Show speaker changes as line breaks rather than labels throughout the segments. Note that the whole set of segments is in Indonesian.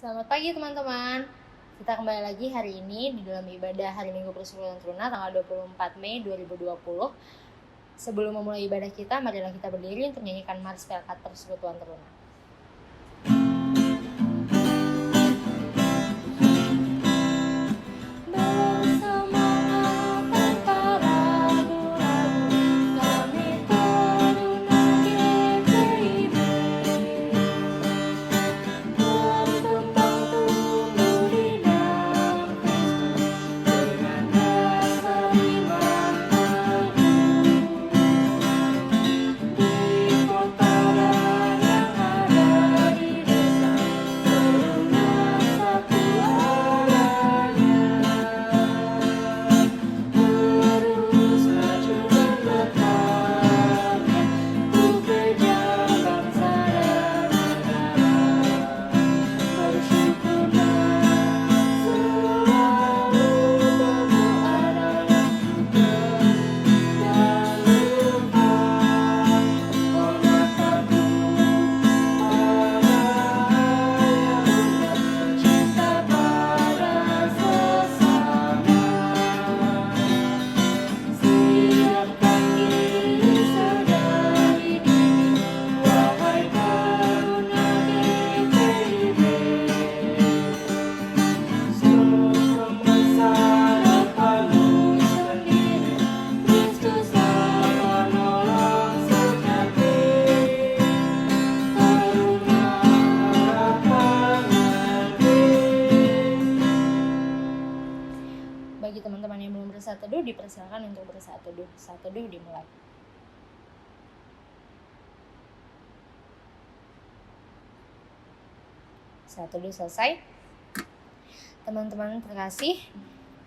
Selamat pagi teman-teman. Kita kembali lagi hari ini di dalam ibadah Hari Minggu Persekutuan Teruna tanggal 24 Mei 2020. Sebelum memulai ibadah kita, marilah kita berdiri untuk menyanyikan Mars Pelkat Persekutuan Teruna. Bagi teman-teman yang belum bersaat teduh, dipersilakan untuk bersaat teduh. Saat teduh dimulai. Saat teduh selesai. Teman-teman terkasih,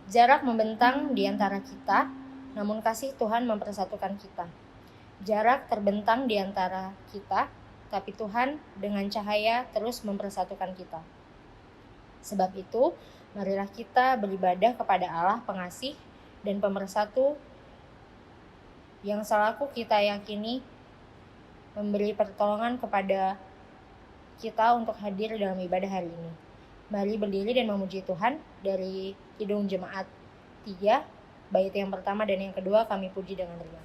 jarak membentang di antara kita, namun kasih Tuhan mempersatukan kita. Jarak terbentang di antara kita, tapi Tuhan dengan cahaya terus mempersatukan kita. Sebab itu, marilah kita beribadah kepada Allah pengasih dan pemersatu yang selaku kita yakini memberi pertolongan kepada kita untuk hadir dalam ibadah hari ini. Mari berdiri dan memuji Tuhan dari Kidung Jemaat 3, bait yang pertama dan yang kedua kami puji dengan riang.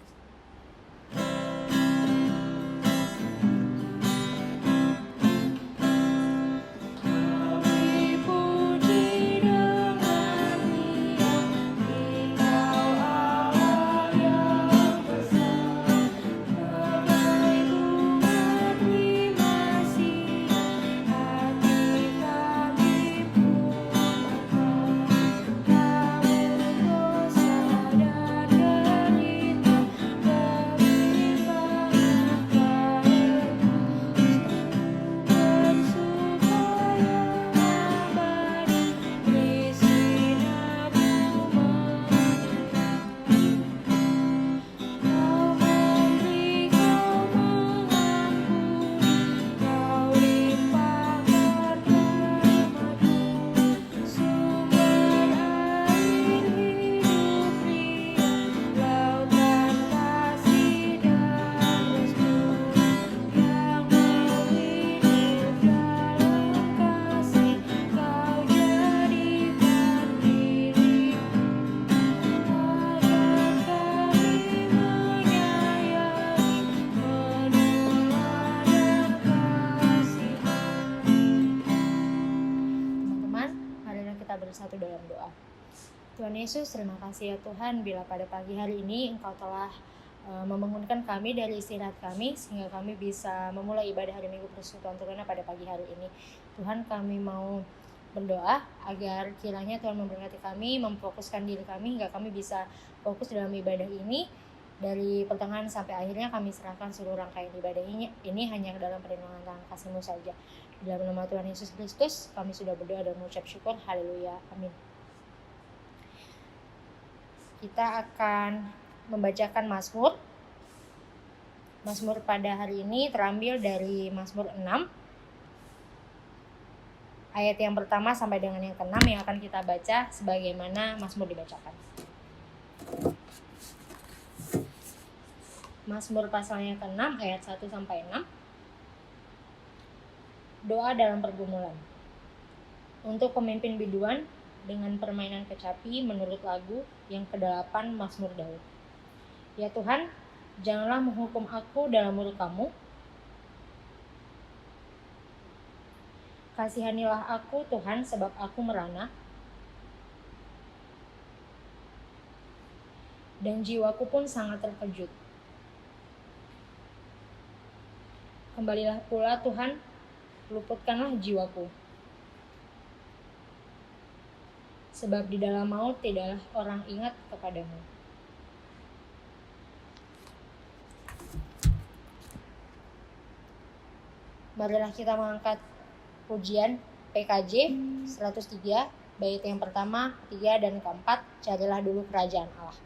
Bersatu dalam doa. Tuhan Yesus, terima kasih ya Tuhan bila pada pagi hari ini Engkau telah membangunkan kami dari istirahat kami sehingga kami bisa memulai ibadah Hari Minggu Persekutuan Teruna pada pagi hari ini. Tuhan, kami mau berdoa agar kiranya Tuhan memberkati kami, memfokuskan diri kami hingga kami bisa fokus dalam ibadah ini. Dari pertengahan sampai akhirnya kami serahkan seluruh rangkaian ibadah ini hanya dalam perlindungan Tuhan kasih-Mu saja. Dalam nama Tuhan Yesus Kristus kami sudah berdoa dan mengucap syukur. Haleluya, amin. Kita akan membacakan Mazmur. Mazmur pada hari ini terambil dari Mazmur 6 ayat yang pertama sampai dengan yang ke-6 yang akan kita baca sebagaimana Mazmur dibacakan. Mazmur pasalnya ke-6 ayat 1 sampai 6. Doa dalam pergumulan. Untuk pemimpin biduan dengan permainan kecapi menurut lagu yang ke-8 Mazmur Daud. Ya Tuhan, janganlah menghukum aku dalam murka-Mu. Kasihanilah aku Tuhan sebab aku merana, dan jiwaku pun sangat terkejut. Kembalilah pula Tuhan, luputkanlah jiwaku. Sebab di dalam maut tidaklah orang ingat kepadamu. Marilah kita mengangkat pujian PKJ 103, bait yang pertama, ketiga, dan keempat. Carilah dulu kerajaan Allah.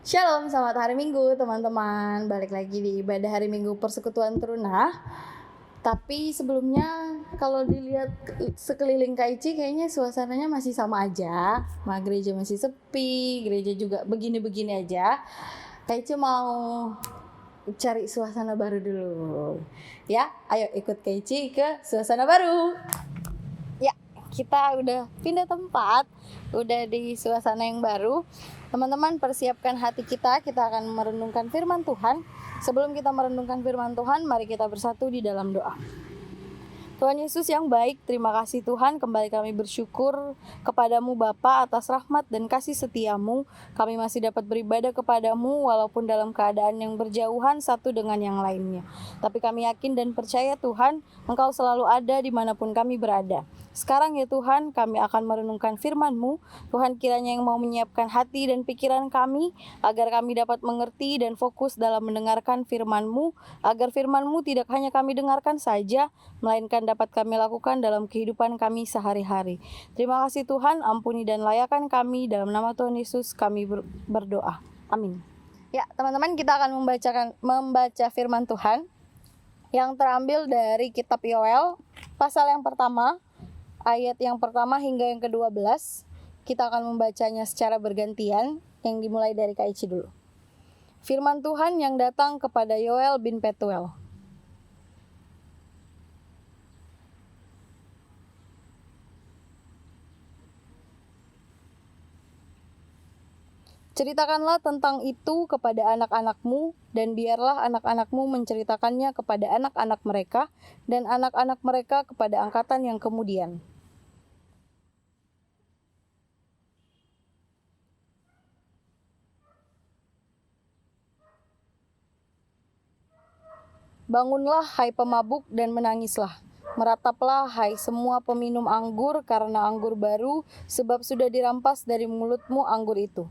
Shalom, selamat hari Minggu teman-teman. Balik lagi di ibadah hari Minggu Persekutuan Teruna. Tapi sebelumnya kalau dilihat sekeliling KIC kayaknya suasananya masih sama aja. Gereja masih sepi, gereja juga begini-begini aja. KIC mau cari suasana baru dulu. Ya, ayo ikut KIC ke suasana baru. Ya, kita udah pindah tempat, udah di suasana yang baru. Teman-teman, persiapkan hati kita akan merenungkan firman Tuhan. Sebelum kita merenungkan firman Tuhan, mari kita bersatu di dalam doa. Tuhan Yesus yang baik, terima kasih Tuhan, kembali kami bersyukur kepadamu Bapa atas rahmat dan kasih setiamu. Kami masih dapat beribadah kepadamu walaupun dalam keadaan yang berjauhan satu dengan yang lainnya. Tapi kami yakin dan percaya Tuhan, Engkau selalu ada dimanapun kami berada. Sekarang ya Tuhan, kami akan merenungkan firman-Mu. Tuhan kiranya yang mau menyiapkan hati dan pikiran kami, agar kami dapat mengerti dan fokus dalam mendengarkan firman-Mu, agar firman-Mu tidak hanya kami dengarkan saja, melainkan dapat kami lakukan dalam kehidupan kami sehari-hari. Terima kasih Tuhan, ampuni dan layakan kami, dalam nama Tuhan Yesus kami berdoa. Amin. Ya teman-teman, kita akan membaca firman Tuhan yang terambil dari kitab Yoel, pasal yang pertama, ayat yang pertama hingga yang ke-12. Kita akan membacanya secara bergantian, yang dimulai dari KIC dulu. Firman Tuhan yang datang kepada Yoel bin Petuel. Ceritakanlah tentang itu kepada anak-anakmu, dan biarlah anak-anakmu menceritakannya kepada anak-anak mereka, dan anak-anak mereka kepada angkatan yang kemudian. Bangunlah, hai pemabuk, dan menangislah. Merataplah, hai semua peminum anggur, karena anggur baru, sebab sudah dirampas dari mulutmu anggur itu.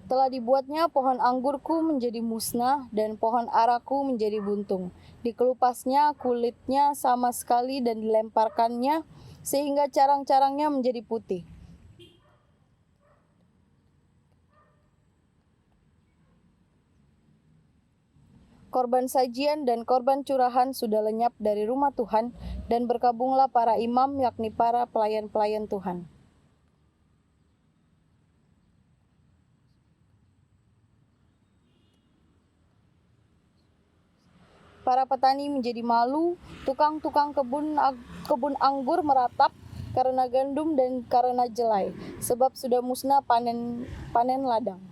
Telah dibuatnya pohon anggurku menjadi musnah dan pohon araku menjadi buntung. Dikelupasnya kulitnya sama sekali dan dilemparkannya sehingga carang-carangnya menjadi putih. Korban sajian dan korban curahan sudah lenyap dari rumah Tuhan, dan berkabunglah para imam, yakni para pelayan-pelayan Tuhan. Para petani menjadi malu, tukang-tukang kebun anggur meratap karena gandum dan karena jelai, sebab sudah musnah panen ladang.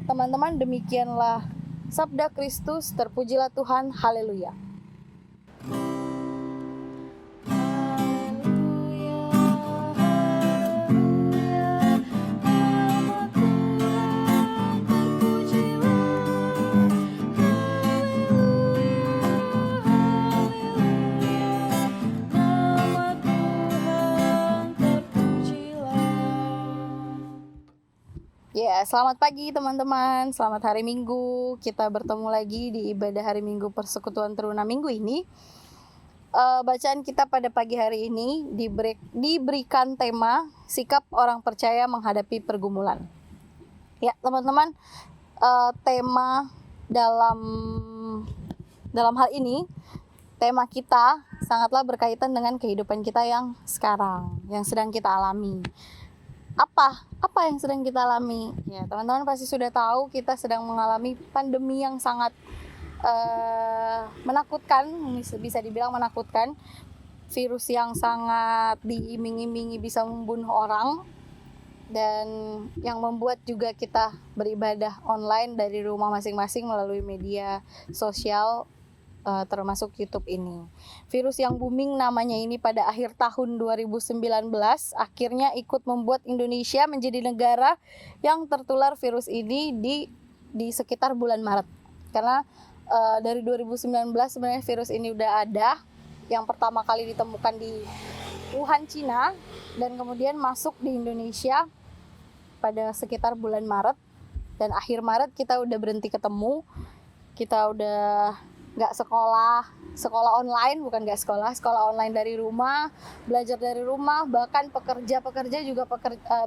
Teman-teman, demikianlah sabda Kristus, terpujilah Tuhan, haleluya. Ya, selamat pagi teman-teman, selamat hari Minggu. Kita bertemu lagi di ibadah hari Minggu Persekutuan Teruna minggu ini. Bacaan kita pada pagi hari ini diberikan tema sikap orang percaya menghadapi pergumulan. Ya, teman-teman, tema dalam hal ini, tema kita sangatlah berkaitan dengan kehidupan kita yang sekarang, yang sedang kita alami. Apa yang sedang kita alami? Ya, teman-teman pasti sudah tahu kita sedang mengalami pandemi yang sangat menakutkan, bisa dibilang menakutkan. Virus yang sangat diiming-imingi bisa membunuh orang, dan yang membuat juga kita beribadah online dari rumah masing-masing melalui media sosial, termasuk YouTube ini. Virus yang booming namanya ini pada akhir tahun 2019 akhirnya ikut membuat Indonesia menjadi negara yang tertular virus ini di sekitar bulan Maret. Karena dari 2019 sebenarnya virus ini udah ada, yang pertama kali ditemukan di Wuhan, Cina, dan kemudian masuk di Indonesia pada sekitar bulan Maret, dan akhir Maret kita udah berhenti ketemu, kita udah nggak sekolah online, bukan nggak sekolah online dari rumah, belajar dari rumah, bahkan pekerja juga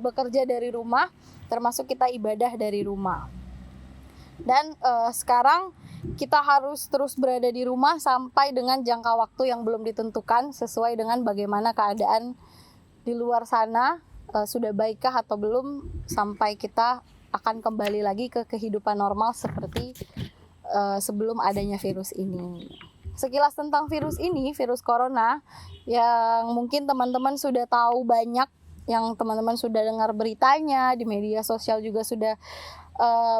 bekerja dari rumah, termasuk kita ibadah dari rumah. Dan sekarang kita harus terus berada di rumah sampai dengan jangka waktu yang belum ditentukan, sesuai dengan bagaimana keadaan di luar sana, sudah baikkah atau belum, sampai kita akan kembali lagi ke kehidupan normal seperti sebelum adanya virus ini. Sekilas tentang virus ini, virus corona, yang mungkin teman-teman sudah tahu banyak, yang teman-teman sudah dengar beritanya, di media sosial juga sudah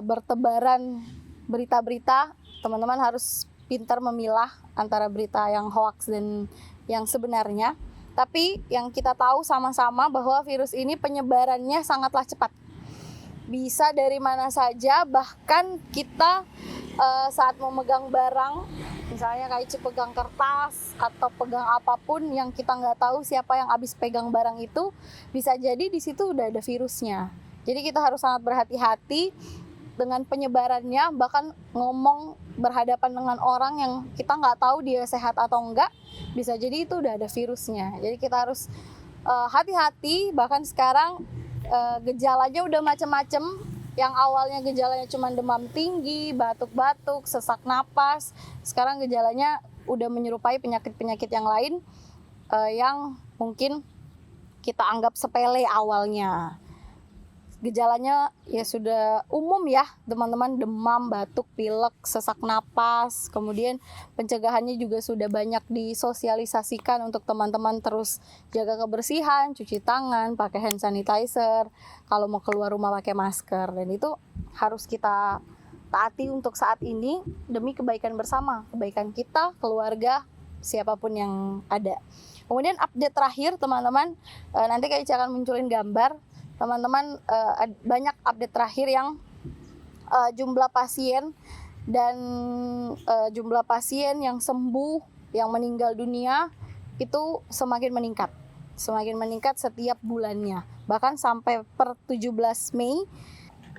bertebaran berita-berita. Teman-teman harus pintar memilah antara berita yang hoax dan yang sebenarnya. Tapi yang kita tahu sama-sama bahwa virus ini penyebarannya sangatlah cepat. Bisa dari mana saja, bahkan kita saat memegang barang, misalnya kayak pegang kertas atau pegang apapun yang kita nggak tahu siapa yang habis pegang barang itu, bisa jadi di situ udah ada virusnya. Jadi kita harus sangat berhati-hati dengan penyebarannya, bahkan ngomong berhadapan dengan orang yang kita nggak tahu dia sehat atau enggak, bisa jadi itu udah ada virusnya. Jadi kita harus hati-hati. Bahkan sekarang gejalanya udah macam-macam. Yang awalnya gejalanya cuma demam tinggi, batuk-batuk, sesak napas, sekarang gejalanya udah menyerupai penyakit-penyakit yang lain yang mungkin kita anggap sepele awalnya. Gejalanya ya sudah umum ya teman-teman, demam, batuk, pilek, sesak napas. Kemudian pencegahannya juga sudah banyak disosialisasikan untuk teman-teman terus jaga kebersihan, cuci tangan, pakai hand sanitizer, kalau mau keluar rumah pakai masker. Dan itu harus kita taati untuk saat ini demi kebaikan bersama, kebaikan kita, keluarga, siapapun yang ada. Kemudian update terakhir teman-teman, nanti Kak Ica akan munculin gambar. Teman-teman, banyak update terakhir yang jumlah pasien dan jumlah pasien yang sembuh, yang meninggal dunia itu semakin meningkat setiap bulannya. Bahkan sampai per 17 Mei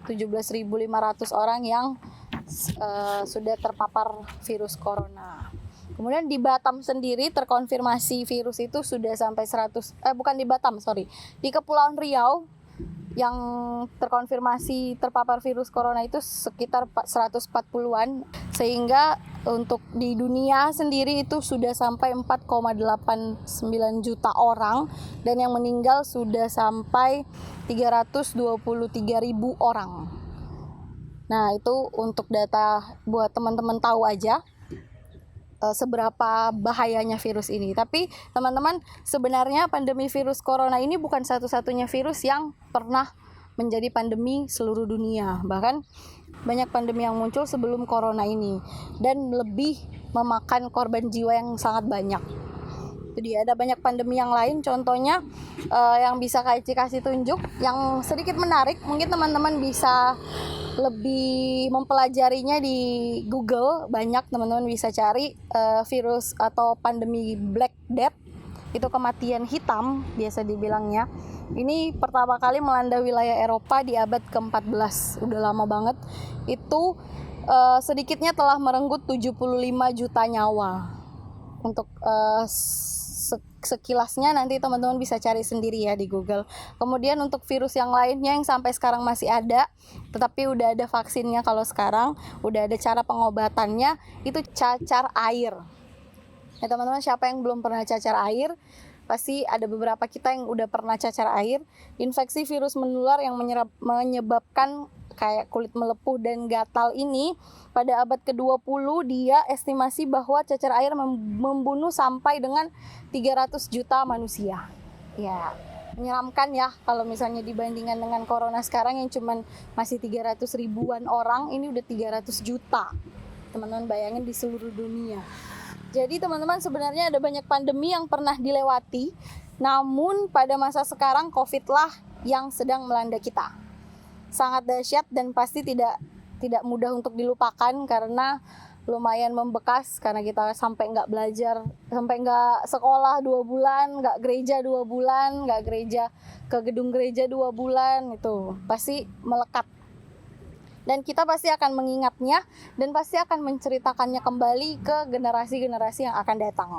17.500 orang yang sudah terpapar virus corona. Kemudian di Batam sendiri terkonfirmasi virus itu sudah sampai di Kepulauan Riau yang terkonfirmasi terpapar virus corona itu sekitar 140-an, sehingga untuk di dunia sendiri itu sudah sampai 4,89 juta orang, dan yang meninggal sudah sampai 323.000 orang. Nah, itu untuk data buat teman-teman tahu aja seberapa bahayanya virus ini. Tapi teman-teman, sebenarnya pandemi virus corona ini bukan satu-satunya virus yang pernah menjadi pandemi seluruh dunia. Bahkan banyak pandemi yang muncul sebelum corona ini dan lebih memakan korban jiwa yang sangat banyak. Jadi ada banyak pandemi yang lain, contohnya yang bisa Kak Ici kasih tunjuk yang sedikit menarik, mungkin teman-teman bisa lebih mempelajarinya di Google. Banyak teman-teman bisa cari virus atau pandemi Black Death, itu kematian hitam biasa dibilangnya. Ini pertama kali melanda wilayah Eropa di abad ke-14, udah lama banget. Itu sedikitnya telah merenggut 75 juta nyawa. Untuk sekilasnya nanti teman-teman bisa cari sendiri ya di Google. Kemudian untuk virus yang lainnya yang sampai sekarang masih ada, tetapi udah ada vaksinnya kalau sekarang, udah ada cara pengobatannya, itu cacar air. Ya teman-teman, siapa yang belum pernah cacar air? Pasti ada beberapa kita yang udah pernah cacar air. Infeksi virus menular yang menyebabkan kayak kulit melepuh dan gatal ini, pada abad ke-20 dia estimasi bahwa cacar air membunuh sampai dengan 300 juta manusia. Ya, menyeramkan ya kalau misalnya dibandingkan dengan corona sekarang yang cuman masih 300 ribuan orang, ini udah 300 juta. Teman-teman bayangin di seluruh dunia. Jadi teman-teman, sebenarnya ada banyak pandemi yang pernah dilewati, namun pada masa sekarang COVID lah yang sedang melanda kita. Sangat dahsyat dan pasti tidak mudah untuk dilupakan karena lumayan membekas, karena kita sampai nggak belajar, sampai nggak sekolah 2 bulan, nggak gereja 2 bulan, nggak gereja ke gedung gereja 2 bulan, itu pasti melekat. Dan kita pasti akan mengingatnya dan pasti akan menceritakannya kembali ke generasi-generasi yang akan datang.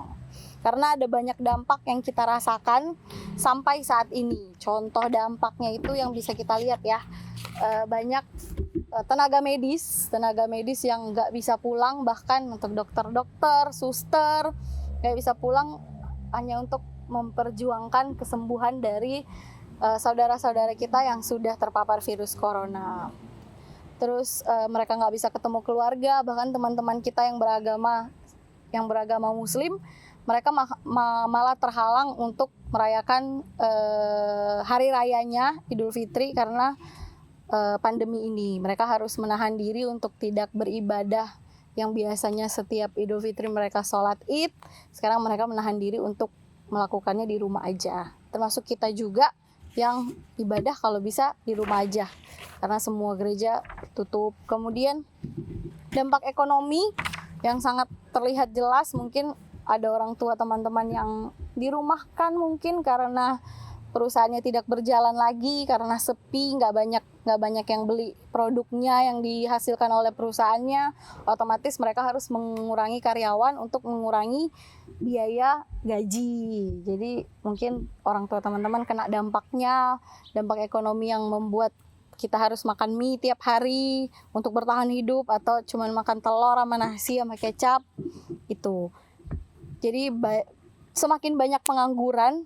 Karena ada banyak dampak yang kita rasakan sampai saat ini. Contoh dampaknya itu yang bisa kita lihat ya. Banyak tenaga medis yang nggak bisa pulang, bahkan untuk dokter-dokter, suster nggak bisa pulang hanya untuk memperjuangkan kesembuhan dari saudara-saudara kita yang sudah terpapar virus corona. Terus mereka nggak bisa ketemu keluarga, bahkan teman-teman kita yang beragama Muslim, mereka malah terhalang untuk merayakan hari rayanya Idul Fitri karena pandemi ini. Mereka harus menahan diri untuk tidak beribadah yang biasanya setiap Idul Fitri mereka sholat Id. Sekarang mereka menahan diri untuk melakukannya di rumah aja. Termasuk kita juga yang ibadah kalau bisa di rumah aja karena semua gereja tutup. Kemudian dampak ekonomi yang sangat terlihat jelas, mungkin ada orang tua teman-teman yang dirumahkan mungkin karena perusahaannya tidak berjalan lagi, karena sepi, nggak banyak yang beli produknya yang dihasilkan oleh perusahaannya. Otomatis mereka harus mengurangi karyawan untuk mengurangi biaya gaji. Jadi mungkin orang tua teman-teman kena dampaknya, dampak ekonomi yang membuat kita harus makan mie tiap hari untuk bertahan hidup, atau cuman makan telur sama nasi sama kecap itu. Jadi semakin banyak pengangguran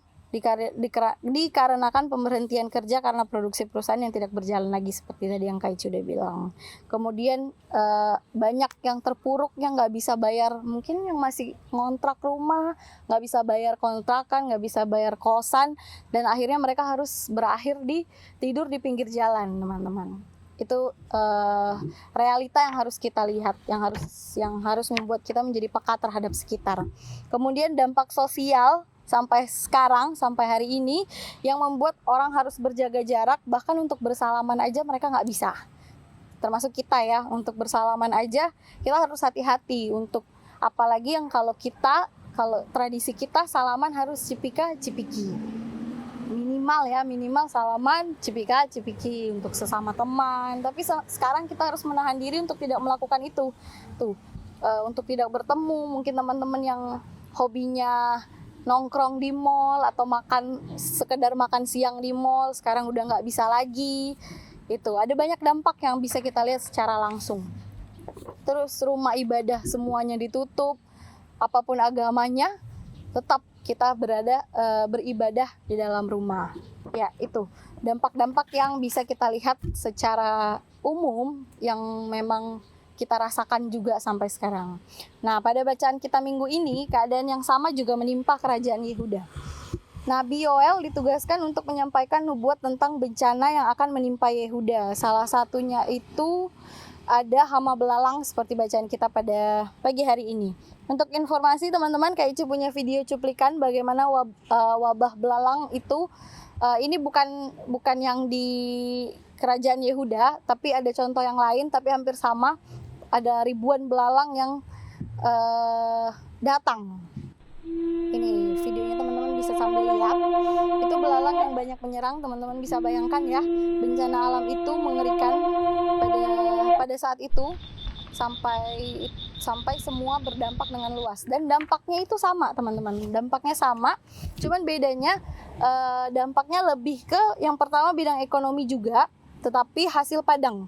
dikarenakan pemberhentian kerja karena produksi perusahaan yang tidak berjalan lagi seperti tadi yang Kak Ici udah bilang. Kemudian banyak yang terpuruk yang nggak bisa bayar, mungkin yang masih ngontrak rumah nggak bisa bayar kontrakan, nggak bisa bayar kosan, dan akhirnya mereka harus berakhir tidur di pinggir jalan, teman-teman. Itu realita yang harus kita lihat, yang harus membuat kita menjadi peka terhadap sekitar. Kemudian dampak sosial sampai sekarang, sampai hari ini, yang membuat orang harus berjaga jarak, bahkan untuk bersalaman aja mereka nggak bisa. termasuk kita ya, untuk bersalaman aja kita harus hati-hati, untuk apalagi yang kalau tradisi kita salaman harus cipika cipiki, minimal salaman cipika cipiki untuk sesama teman. Tapi sekarang kita harus menahan diri untuk tidak melakukan itu untuk tidak bertemu. Mungkin teman-teman yang hobinya nongkrong di mall atau sekedar makan siang di mall sekarang udah nggak bisa lagi. Itu ada banyak dampak yang bisa kita lihat secara langsung. Terus rumah ibadah semuanya ditutup, apapun agamanya tetap kita beribadah di dalam rumah. Ya, itu dampak-dampak yang bisa kita lihat secara umum yang memang kita rasakan juga sampai sekarang. Nah, pada bacaan kita minggu ini, keadaan yang sama juga menimpa kerajaan Yehuda. Nabi Yoel ditugaskan untuk menyampaikan nubuat tentang bencana yang akan menimpa Yehuda. Salah satunya itu ada hama belalang seperti bacaan kita pada pagi hari ini. Untuk informasi teman-teman, Kak Ici punya video cuplikan bagaimana wabah belalang itu. Ini bukan yang di kerajaan Yehuda, tapi ada contoh yang lain, tapi hampir sama. Ada ribuan belalang yang datang. Ini videonya teman-teman bisa sambil lihat. Itu belalang yang banyak menyerang, teman-teman bisa bayangkan ya. Bencana alam itu mengerikan pada saat itu sampai semua berdampak dengan luas. Dan dampaknya itu sama, teman-teman. Dampaknya sama, cuman bedanya dampaknya lebih ke yang pertama bidang ekonomi juga, tetapi hasil padang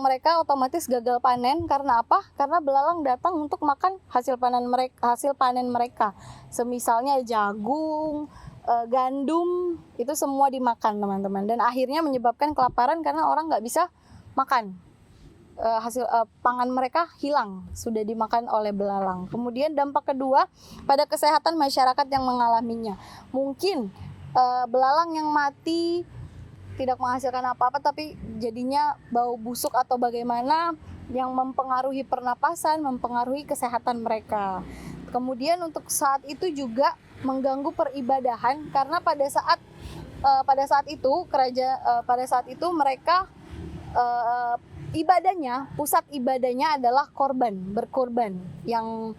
mereka otomatis gagal panen. Karena apa? Karena belalang datang untuk makan hasil panen mereka. Semisalnya jagung, gandum, itu semua dimakan, teman-teman. Dan akhirnya menyebabkan kelaparan karena orang nggak bisa makan. Hasil pangan mereka hilang, sudah dimakan oleh belalang. Kemudian dampak kedua pada kesehatan masyarakat yang mengalaminya. Mungkin belalang yang mati tidak menghasilkan apa-apa, tapi jadinya bau busuk atau bagaimana yang mempengaruhi pernapasan, mempengaruhi kesehatan mereka. Kemudian untuk saat itu juga mengganggu peribadahan, karena pada saat itu mereka pusat ibadahnya adalah berkorban, yang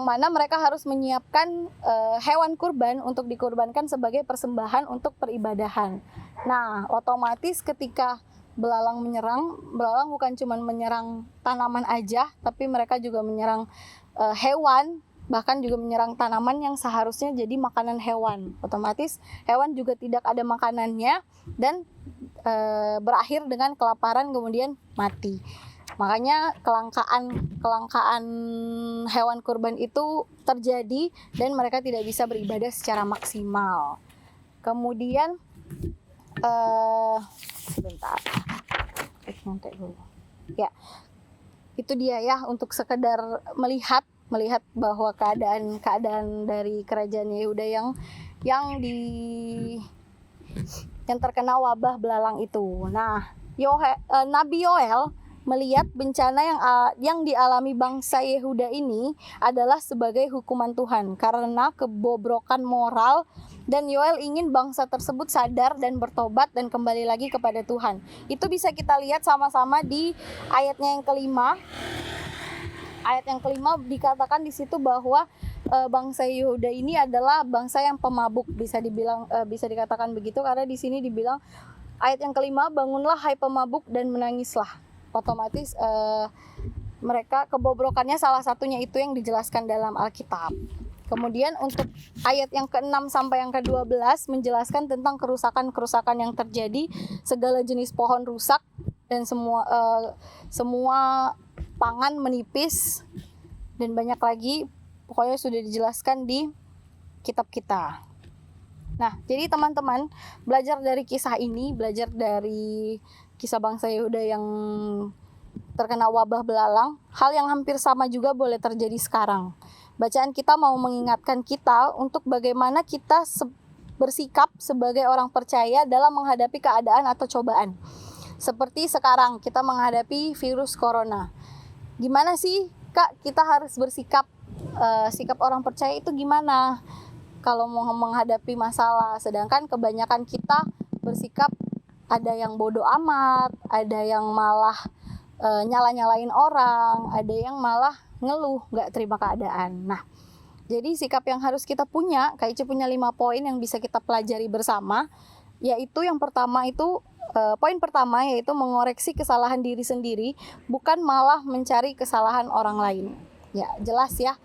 mana mereka harus menyiapkan hewan kurban untuk dikorbankan sebagai persembahan untuk peribadahan. Nah, otomatis ketika belalang menyerang, belalang bukan cuma menyerang tanaman aja, tapi mereka juga menyerang hewan, bahkan juga menyerang tanaman yang seharusnya jadi makanan hewan. Otomatis hewan juga tidak ada makanannya dan berakhir dengan kelaparan kemudian mati. Makanya kelangkaan hewan kurban itu terjadi dan mereka tidak bisa beribadah secara maksimal. Kemudian sebentar, ya, itu dia ya, untuk sekedar melihat bahwa keadaan dari kerajaan Yehuda yang terkena wabah belalang itu. Nah, Nabi Yoel melihat bencana yang dialami bangsa Yehuda ini adalah sebagai hukuman Tuhan karena kebobrokan moral, dan Yoel ingin bangsa tersebut sadar dan bertobat dan kembali lagi kepada Tuhan. Itu bisa kita lihat sama-sama di ayatnya yang kelima. Ayat yang kelima dikatakan di situ bahwa bangsa Yehuda ini adalah bangsa yang pemabuk, bisa dikatakan begitu, karena di sini dibilang ayat yang kelima, bangunlah hai pemabuk dan menangislah. Otomatis mereka kebobrokannya salah satunya itu yang dijelaskan dalam Alkitab. Kemudian untuk ayat yang ke-6 sampai yang ke-12 menjelaskan tentang kerusakan yang terjadi, segala jenis pohon rusak dan semua pangan menipis dan banyak lagi, pokoknya sudah dijelaskan di kitab kita. Nah, jadi teman-teman belajar dari kisah ini, belajar dari kisah bangsa Yehuda yang terkena wabah belalang, hal yang hampir sama juga boleh terjadi sekarang. Bacaan kita mau mengingatkan kita untuk bagaimana kita bersikap sebagai orang percaya dalam menghadapi keadaan atau cobaan. Seperti sekarang kita menghadapi virus corona. Gimana sih, Kak, kita harus bersikap, sikap orang percaya itu gimana kalau mau menghadapi masalah? Sedangkan kebanyakan kita bersikap ada yang bodoh amat, ada yang malah nyala-nyalain orang, ada yang malah ngeluh, nggak terima keadaan. Nah, jadi sikap yang harus kita punya, Kak Ici punya 5 poin yang bisa kita pelajari bersama, yaitu yang pertama itu, poin pertama yaitu mengoreksi kesalahan diri sendiri, bukan malah mencari kesalahan orang lain. Ya, jelas ya,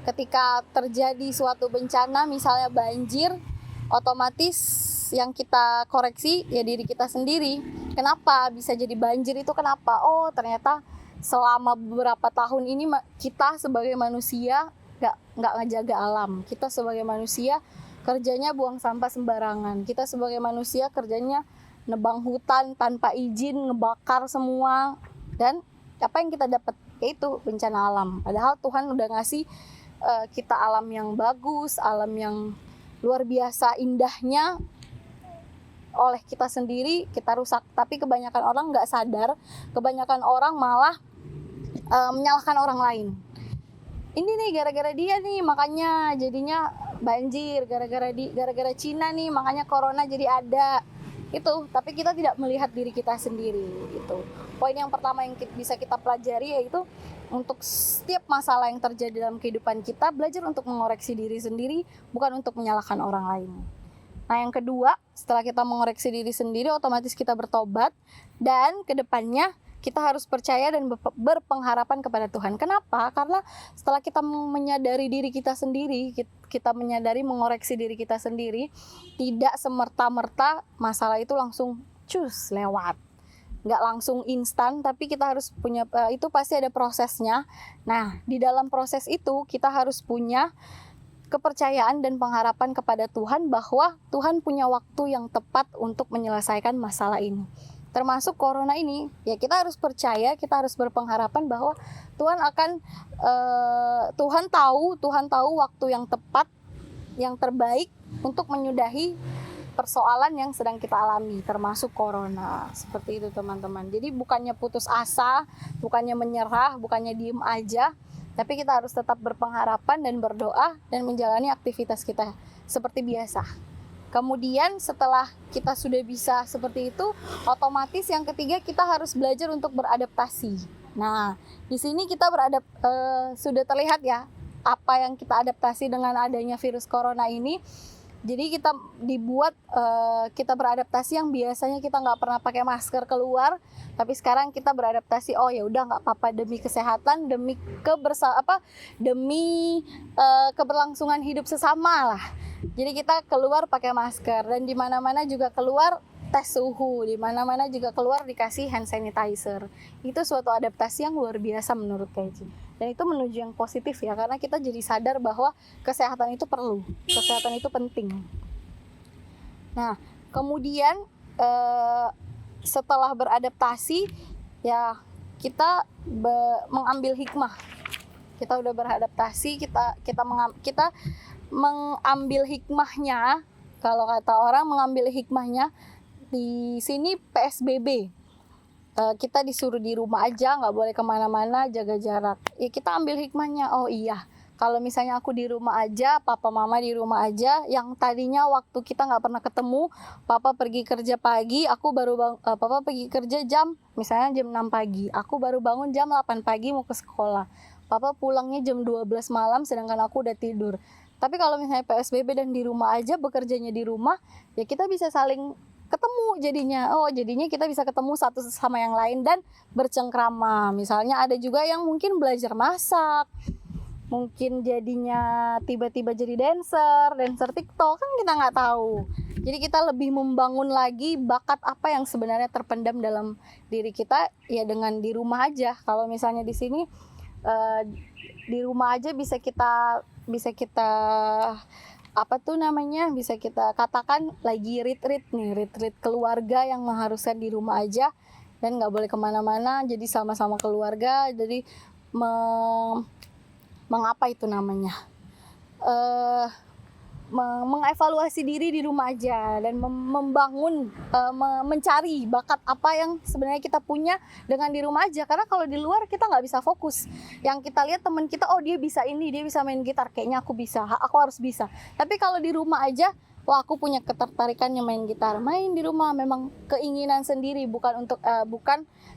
ketika terjadi suatu bencana, misalnya banjir, otomatis yang kita koreksi ya diri kita sendiri. Kenapa bisa jadi banjir itu kenapa? Oh, ternyata selama beberapa tahun ini kita sebagai manusia nggak ngejaga alam. Kita sebagai manusia kerjanya buang sampah sembarangan. Kita sebagai manusia kerjanya nebang hutan tanpa izin, ngebakar semua, dan apa yang kita dapat yaitu bencana alam. Padahal Tuhan udah ngasih kita alam yang bagus, alam yang luar biasa indahnya, oleh kita sendiri kita rusak. Tapi kebanyakan orang nggak sadar, kebanyakan orang malah menyalahkan orang lain. Ini nih gara-gara dia nih makanya jadinya banjir, gara-gara Cina nih makanya corona jadi ada. Itu, tapi kita tidak melihat diri kita sendiri gitu. Poin yang pertama yang bisa kita pelajari yaitu untuk setiap masalah yang terjadi dalam kehidupan kita, belajar untuk mengoreksi diri sendiri, bukan untuk menyalahkan orang lain. Nah, yang kedua, setelah kita mengoreksi diri sendiri, otomatis kita bertobat, dan kedepannya kita harus percaya dan berpengharapan kepada Tuhan. Kenapa? Karena setelah kita menyadari diri kita sendiri, kita menyadari mengoreksi diri kita sendiri, tidak semerta-merta masalah itu langsung cus lewat. Nggak langsung instan, tapi kita harus punya, itu pasti ada prosesnya. Nah, di dalam proses itu kita harus punya kepercayaan dan pengharapan kepada Tuhan bahwa Tuhan punya waktu yang tepat untuk menyelesaikan masalah ini. Termasuk corona ini, ya kita harus percaya, kita harus berpengharapan bahwa Tuhan akan, Tuhan tahu waktu yang tepat, yang terbaik untuk menyudahi persoalan yang sedang kita alami, termasuk corona. Seperti itu teman-teman. Jadi bukannya putus asa, bukannya menyerah, bukannya diem aja, tapi kita harus tetap berpengharapan dan berdoa dan menjalani aktivitas kita seperti biasa. Kemudian setelah kita sudah bisa seperti itu, otomatis yang ketiga kita harus belajar untuk beradaptasi. Nah, di sini kita sudah terlihat ya apa yang kita adaptasi dengan adanya virus corona ini. Jadi kita kita beradaptasi yang biasanya kita nggak pernah pakai masker keluar, tapi sekarang kita beradaptasi, oh ya udah nggak apa-apa demi kesehatan, demi keberlangsungan hidup sesama lah. Jadi kita keluar pakai masker, dan di mana-mana juga keluar tes suhu, di mana-mana juga keluar dikasih hand sanitizer. Itu suatu adaptasi yang luar biasa menurut Kaici. Dan itu menuju yang positif ya, karena kita jadi sadar bahwa kesehatan itu perlu, kesehatan itu penting. Nah, kemudian setelah beradaptasi ya kita mengambil hikmah. Kita udah beradaptasi, kita mengambil hikmahnya. Kalau kata orang mengambil hikmahnya, di sini PSBB. Kita disuruh di rumah aja, nggak boleh kemana-mana, jaga jarak. Ya kita ambil hikmahnya. Oh iya, kalau misalnya aku di rumah aja, papa mama di rumah aja, yang tadinya waktu kita nggak pernah ketemu, papa pergi kerja pagi, papa pergi kerja misalnya jam 6 pagi, aku baru bangun jam 8 pagi mau ke sekolah. Papa pulangnya jam 12 malam, sedangkan aku udah tidur. Tapi kalau misalnya PSBB dan di rumah aja, bekerjanya di rumah, ya kita bisa saling ketemu jadinya. Jadinya kita bisa ketemu satu sama yang lain dan bercengkrama. Misalnya ada juga yang mungkin belajar masak, mungkin jadinya tiba-tiba jadi dancer TikTok, kan kita nggak tahu. Jadi kita lebih membangun lagi bakat apa yang sebenarnya terpendam dalam diri kita ya dengan di rumah aja. Kalau misalnya di sini di rumah aja bisa kita bisa kita katakan lagi retreat keluarga yang mengharuskan di rumah aja dan nggak boleh kemana-mana, jadi sama-sama keluarga, jadi mengevaluasi diri di rumah aja dan membangun, mencari bakat apa yang sebenarnya kita punya dengan di rumah aja. Karena kalau di luar kita nggak bisa fokus. Yang kita lihat teman kita, dia bisa ini, dia bisa main gitar, kayaknya aku bisa, aku harus bisa. Tapi kalau di rumah aja, wah aku punya ketertarikan yang main gitar, main di rumah, memang keinginan sendiri, bukan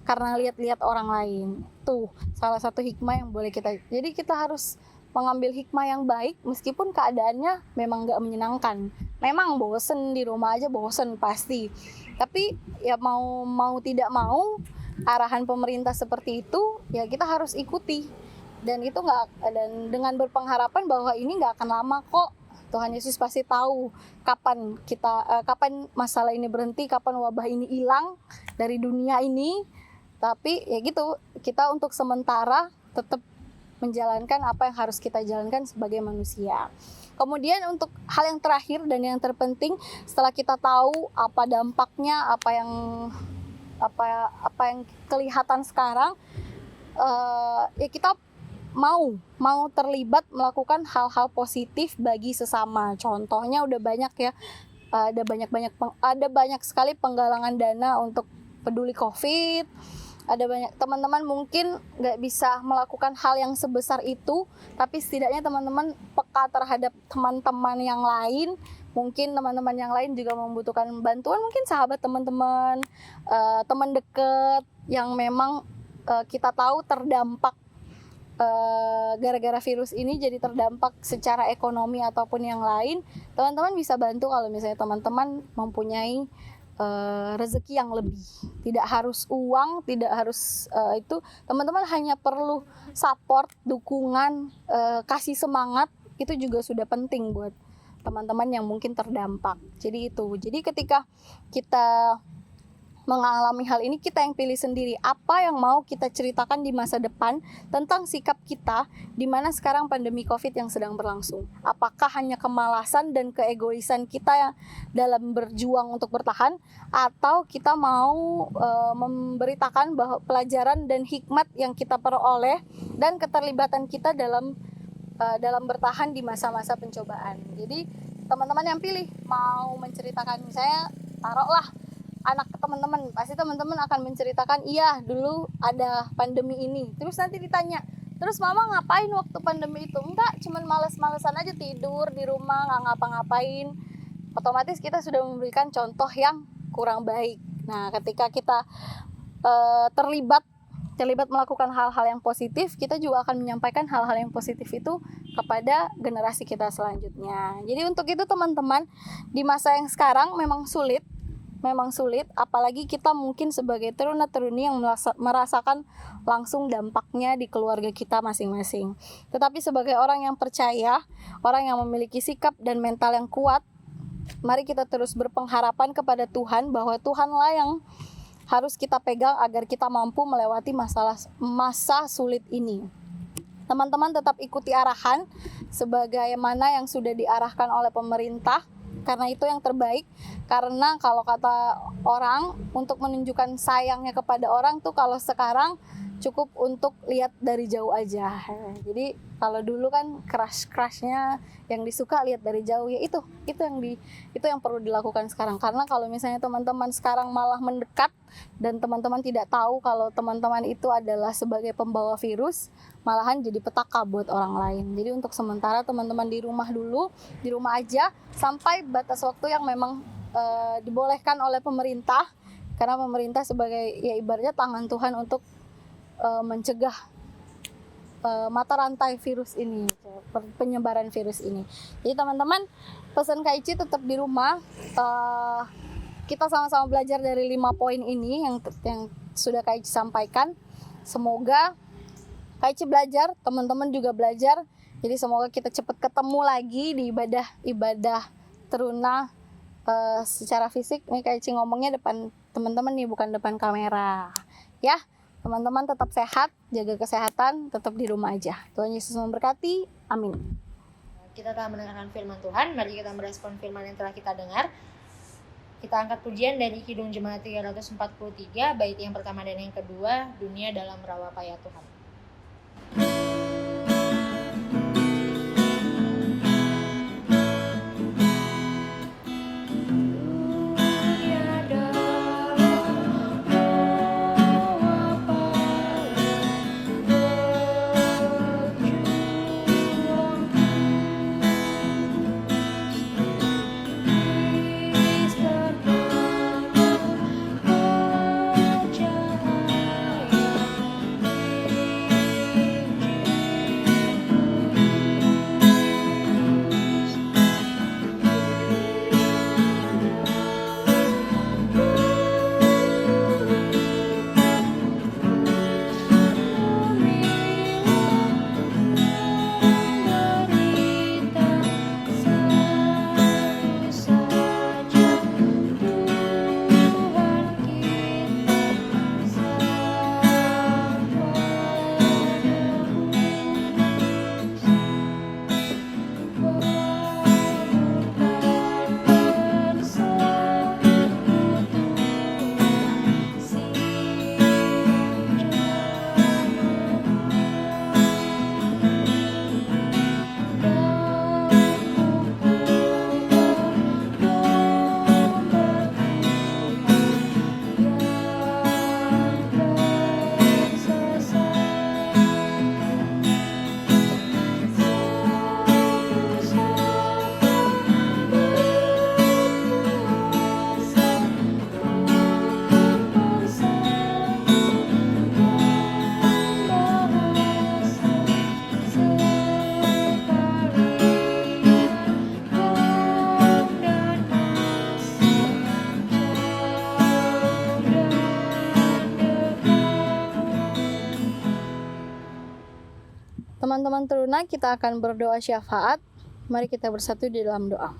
karena lihat-lihat orang lain. Tuh salah satu hikmah yang boleh kita, jadi kita harus mengambil hikmah yang baik meskipun keadaannya memang gak menyenangkan. Memang bosen di rumah aja, bosen pasti, tapi ya mau tidak mau arahan pemerintah seperti itu ya kita harus ikuti, dan itu dan dengan berpengharapan bahwa ini nggak akan lama kok. Tuhan Yesus pasti tahu kapan masalah ini berhenti, kapan wabah ini hilang dari dunia ini. Tapi ya gitu, kita untuk sementara tetap menjalankan apa yang harus kita jalankan sebagai manusia. Kemudian untuk hal yang terakhir dan yang terpenting, setelah kita tahu apa dampaknya, apa yang kelihatan sekarang, ya kita mau terlibat melakukan hal-hal positif bagi sesama. Contohnya udah banyak ya, ada banyak sekali penggalangan dana untuk peduli COVID. Ada banyak teman-teman mungkin nggak bisa melakukan hal yang sebesar itu, tapi setidaknya teman-teman peka terhadap teman-teman yang lain. Mungkin teman-teman yang lain juga membutuhkan bantuan, mungkin sahabat teman-teman, teman dekat yang memang kita tahu terdampak gara-gara virus ini, jadi terdampak secara ekonomi ataupun yang lain. Teman-teman bisa bantu kalau misalnya teman-teman mempunyai rezeki yang lebih. Tidak harus uang, tidak harus itu. Teman-teman hanya perlu support, dukungan, kasih semangat, itu juga sudah penting buat teman-teman yang mungkin terdampak. Jadi itu. Jadi ketika kita mengalami hal ini, kita yang pilih sendiri apa yang mau kita ceritakan di masa depan tentang sikap kita di mana sekarang pandemi COVID yang sedang berlangsung. Apakah hanya kemalasan dan keegoisan kita yang dalam berjuang untuk bertahan, atau kita mau memberitakan bahwa pelajaran dan hikmat yang kita peroleh dan keterlibatan kita dalam bertahan di masa-masa pencobaan. Jadi teman-teman yang pilih mau menceritakan, misalnya taruhlah anak teman-teman, pasti teman-teman akan menceritakan, iya dulu ada pandemi ini, terus nanti ditanya, terus mama ngapain waktu pandemi itu? Enggak, cuman males-malesan aja, tidur di rumah, nggak ngapa-ngapain. Otomatis kita sudah memberikan contoh yang kurang baik. Nah, ketika kita terlibat melakukan hal-hal yang positif, kita juga akan menyampaikan hal-hal yang positif itu kepada generasi kita selanjutnya. Jadi untuk itu teman-teman, di masa yang sekarang memang sulit, apalagi kita mungkin sebagai teruna-teruni yang merasakan langsung dampaknya di keluarga kita masing-masing. Tetapi sebagai orang yang percaya, orang yang memiliki sikap dan mental yang kuat, mari kita terus berpengharapan kepada Tuhan bahwa Tuhanlah yang harus kita pegang agar kita mampu melewati masa sulit ini. Teman-teman tetap ikuti arahan sebagaimana yang sudah diarahkan oleh pemerintah, karena itu yang terbaik. Karena kalau kata orang, untuk menunjukkan sayangnya kepada orang tuh kalau sekarang cukup untuk lihat dari jauh aja. Jadi kalau dulu kan crushnya yang disuka lihat dari jauh, ya itu yang perlu dilakukan sekarang. Karena kalau misalnya teman-teman sekarang malah mendekat dan teman-teman tidak tahu kalau teman-teman itu adalah sebagai pembawa virus, malahan jadi petaka buat orang lain. Jadi untuk sementara teman-teman di rumah dulu, di rumah aja sampai batas waktu yang memang dibolehkan oleh pemerintah, karena pemerintah sebagai ya ibaratnya tangan Tuhan untuk mencegah mata rantai virus ini, penyebaran virus ini. Jadi teman-teman, pesan Kak Ici tetap di rumah. Kita sama-sama belajar dari 5 poin ini yang sudah Kak Ici sampaikan. Semoga Kak Ici belajar, teman-teman juga belajar. Jadi semoga kita cepat ketemu lagi di ibadah teruna secara fisik. Nih Kak Ici ngomongnya depan teman-teman nih, bukan depan kamera. Ya, teman-teman tetap sehat, jaga kesehatan, tetap di rumah aja. Tuhan Yesus memberkati. Amin.
Kita telah mendengarkan firman Tuhan, mari kita merespon firman yang telah kita dengar. Kita angkat pujian dari Kidung Jemaat 343, bait yang pertama dan yang kedua, Dunia dalam Rawa Paya Tuhan.
Teman-teman teruna, kita akan berdoa syafaat. Mari kita bersatu di dalam doa.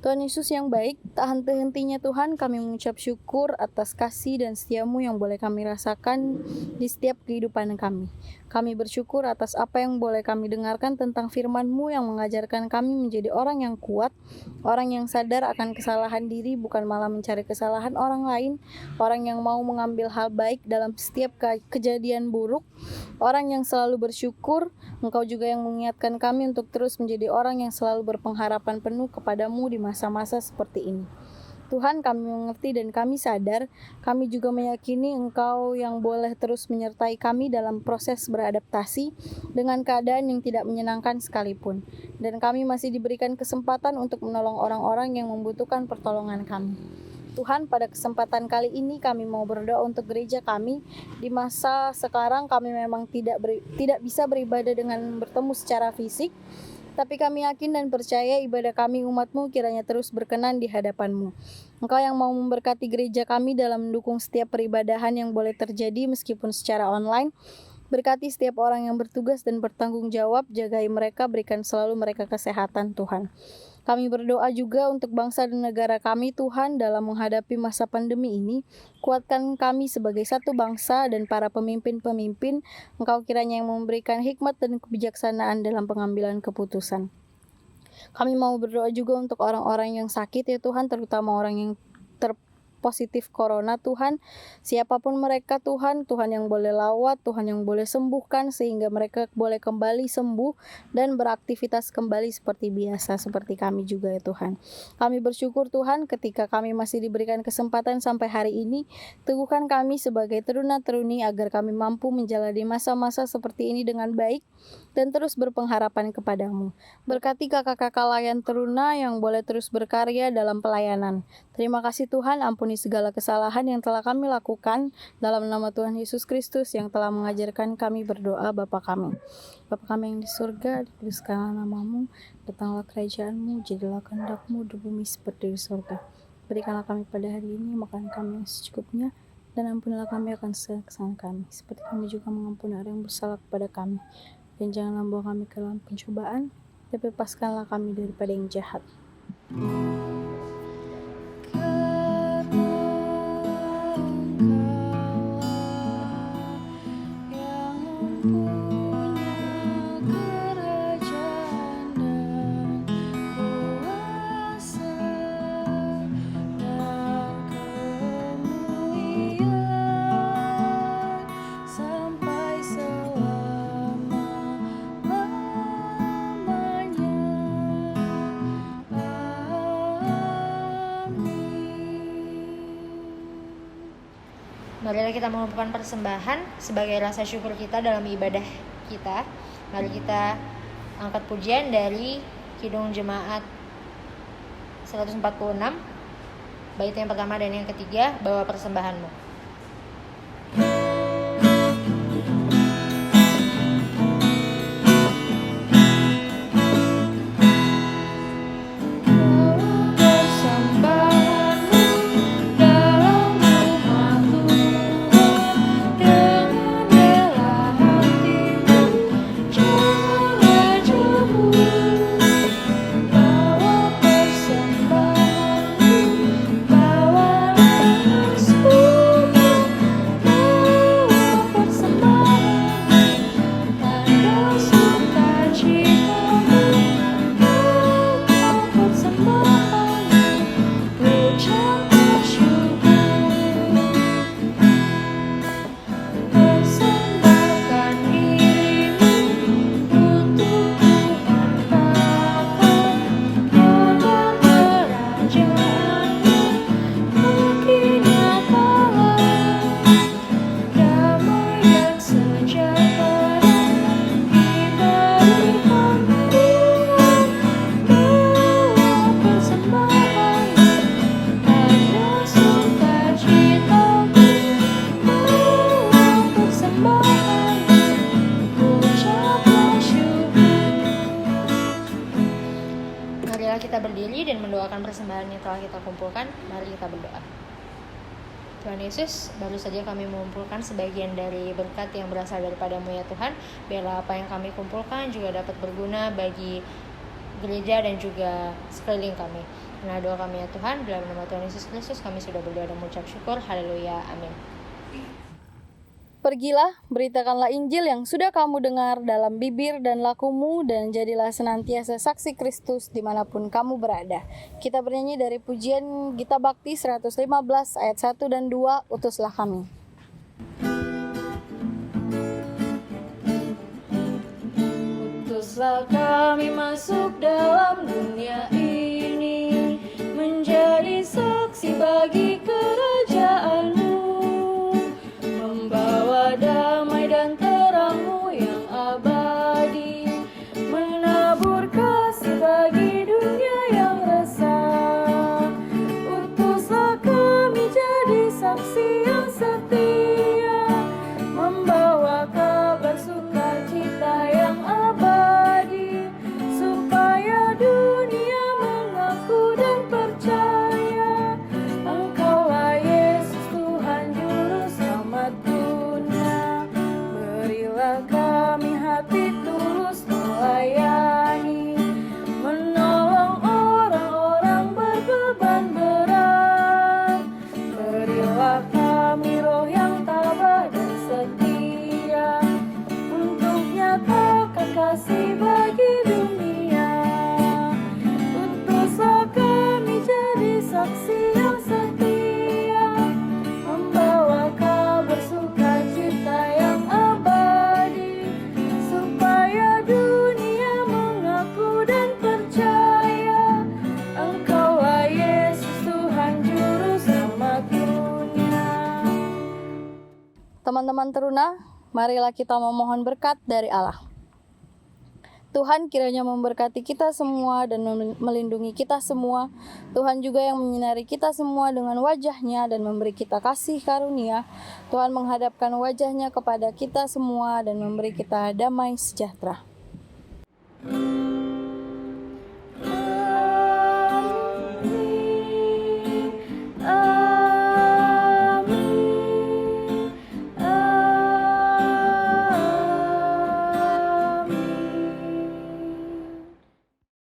Tuhan Yesus yang baik, tak henti-hentinya Tuhan kami mengucap syukur atas kasih dan setia-Mu yang boleh kami rasakan di setiap kehidupan kami. Kami bersyukur atas apa yang boleh kami dengarkan tentang firman-Mu yang mengajarkan kami menjadi orang yang kuat, orang yang sadar akan kesalahan diri bukan malah mencari kesalahan orang lain, orang yang mau mengambil hal baik dalam setiap kejadian buruk, orang yang selalu bersyukur. Engkau juga yang mengingatkan kami untuk terus menjadi orang yang selalu berpengharapan penuh kepadamu di masa-masa seperti ini. Tuhan, kami mengerti dan kami sadar, kami juga meyakini Engkau yang boleh terus menyertai kami dalam proses beradaptasi dengan keadaan yang tidak menyenangkan sekalipun. Dan kami masih diberikan kesempatan untuk menolong orang-orang yang membutuhkan pertolongan kami. Tuhan, pada kesempatan kali ini kami mau berdoa untuk gereja kami. Di masa sekarang kami memang tidak bisa beribadah dengan bertemu secara fisik, tapi kami yakin dan percaya ibadah kami umat-Mu kiranya terus berkenan di hadapan-Mu. Engkau yang mau memberkati gereja kami dalam mendukung setiap peribadahan yang boleh terjadi meskipun secara online. Berkati setiap orang yang bertugas dan bertanggung jawab, jagai mereka, berikan selalu mereka kesehatan Tuhan. Kami berdoa juga untuk bangsa dan negara kami Tuhan dalam menghadapi masa pandemi ini. Kuatkan kami sebagai satu bangsa dan para pemimpin-pemimpin. Engkau kiranya yang memberikan hikmat dan kebijaksanaan dalam pengambilan keputusan. Kami mau berdoa juga untuk orang-orang yang sakit ya Tuhan, terutama orang yang positif corona Tuhan, siapapun mereka Tuhan, Tuhan yang boleh lawat, Tuhan yang boleh sembuhkan sehingga mereka boleh kembali sembuh dan beraktivitas kembali seperti biasa, seperti kami juga ya Tuhan. Kami bersyukur Tuhan ketika kami masih diberikan kesempatan sampai hari ini, teguhkan kami sebagai teruna-teruni agar kami mampu menjalani masa-masa seperti ini dengan baik dan terus berpengharapan kepadamu. Berkati kakak-kakak layan teruna yang boleh terus berkarya dalam pelayanan. Terima kasih Tuhan, ampuni segala kesalahan yang telah kami lakukan dalam nama Tuhan Yesus Kristus yang telah mengajarkan kami berdoa Bapa kami. Bapa kami yang di surga, dikuduskanlah nama-Mu, datanglah kerajaan-Mu, jadilah kehendak-Mu di bumi seperti di surga. Berikanlah kami pada hari ini makan kami yang secukupnya, dan ampunilah kami akan segala kesalahan kami, seperti kami juga mengampuni orang yang bersalah kepada kami. Dan janganlah membawa kami ke dalam pencobaan, tapi lepaskanlah kami daripada yang jahat.
Marilah kita mengumpulkan persembahan sebagai rasa syukur kita dalam ibadah kita. Mari kita angkat pujian dari Kidung Jemaat 146, bait yang pertama dan yang ketiga, bawa persembahanmu. Marilah kita berdiri dan mendoakan persembahan yang telah kita kumpulkan. Mari kita berdoa. Tuhan Yesus, baru saja kami mengumpulkan sebagian dari berkat yang berasal daripada-Mu ya Tuhan. Biarlah apa yang kami kumpulkan juga dapat berguna bagi gereja dan juga sekeliling kami. Nah, doa kami ya Tuhan, dalam nama Tuhan Yesus Kristus kami sudah berdoa dan mengucap syukur. Haleluya, amin.
Pergilah, beritakanlah Injil yang sudah kamu dengar dalam bibir dan lakumu, dan jadilah senantiasa saksi Kristus dimanapun kamu berada. Kita bernyanyi dari pujian Gita Bakti 115 ayat 1 dan 2, utuslah kami. Utuslah kami masuk dalam dunia ini, menjadi saksi bagi kerajaan-Mu, membawa damai dan terang-Mu yang abadi, menabur kasih bagi dunia yang resah. Utuslah kami jadi saksi yang setia, membawa kabar sukacita yang abadi, supaya dunia mengaku dan percaya Engkaulah Yesus Tuhan Juru Selamat dunia. Berilah kami hati tulus melayani, menolong orang-orang berbeban berat. Berilah kami roh yang tabah dan setia, untuk nyatakan kasih bagi dunia. Utuslah kami jadi saksi yang setia, membawa kabar sukacita yang abadi, supaya dunia mengaku dan percaya Engkaulah Yesus Tuhan Juru Selamat dunia. Teman-teman teruna, marilah kita memohon berkat dari Allah. Tuhan kiranya memberkati kita semua dan melindungi kita semua. Tuhan juga yang menyinari kita semua dengan wajah-Nya dan memberi kita kasih karunia. Tuhan menghadapkan wajah-Nya kepada kita semua dan memberi kita damai sejahtera.